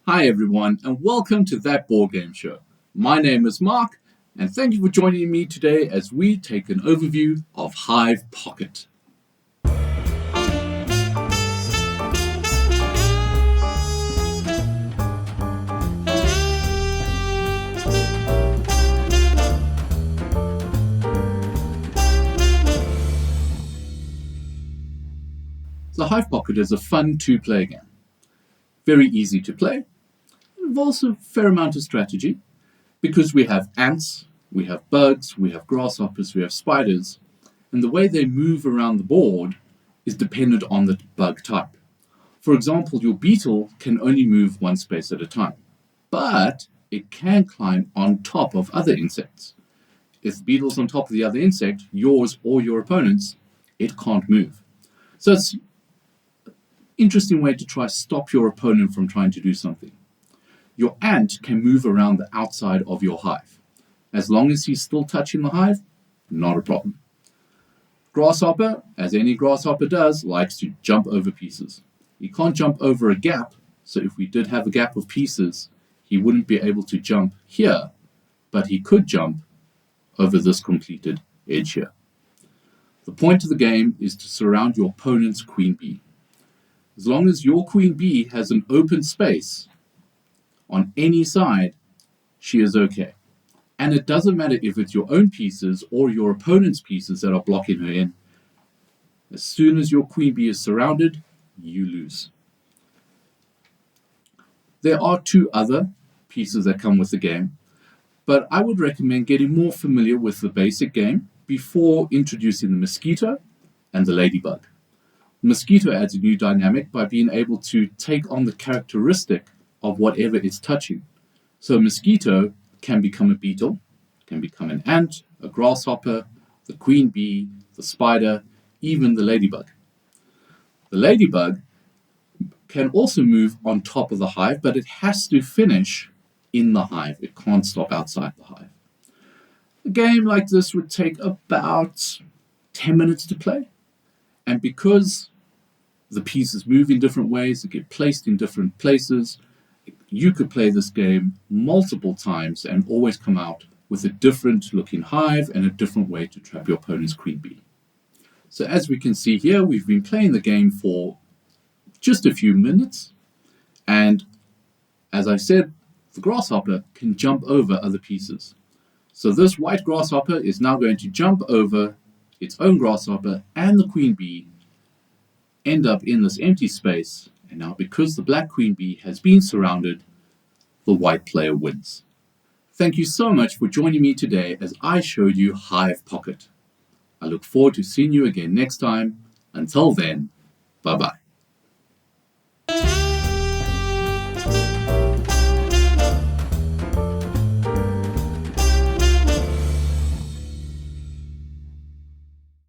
Hi everyone, and welcome to That Board Game Show. My name is Mark, and thank you for joining me today as we take an overview of Hive Pocket. The Hive Pocket is a fun two-player game. Very easy to play. It involves a fair amount of strategy because we have ants, we have bugs, we have grasshoppers, we have spiders, and the way they move around the board is dependent on the bug type. For example, your beetle can only move one space at a time, but it can climb on top of other insects. If the beetle's on top of the other insect, yours or your opponent's, it can't move. So it's interesting way to try stop your opponent from trying to do something. Your ant can move around the outside of your hive. As long as he's still touching the hive, not a problem. Grasshopper, as any grasshopper does, likes to jump over pieces. He can't jump over a gap, so if we did have a gap of pieces, he wouldn't be able to jump here, but he could jump over this completed edge here. The point of the game is to surround your opponent's queen bee. As long as your queen bee has an open space on any side, she is okay. And it doesn't matter if it's your own pieces or your opponent's pieces that are blocking her in. As soon as your queen bee is surrounded, you lose. There are two other pieces that come with the game, but I would recommend getting more familiar with the basic game before introducing the mosquito and the ladybug. Mosquito adds a new dynamic by being able to take on the characteristic of whatever it's touching. So a mosquito can become a beetle, can become an ant, a grasshopper, the queen bee, the spider, even the ladybug. The ladybug can also move on top of the hive, but it has to finish in the hive. It can't stop outside the hive. A game like this would take about 10 minutes to play. And because the pieces move in different ways, they get placed in different places, you could play this game multiple times and always come out with a different looking hive and a different way to trap your opponent's queen bee. So as we can see here, we've been playing the game for just a few minutes. And as I said, the grasshopper can jump over other pieces. So this white grasshopper is now going to jump over its own grasshopper, and the queen bee end up in this empty space. And now because the black queen bee has been surrounded, the white player wins. Thank you so much for joining me today as I showed you Hive Pocket. I look forward to seeing you again next time. Until then, bye-bye.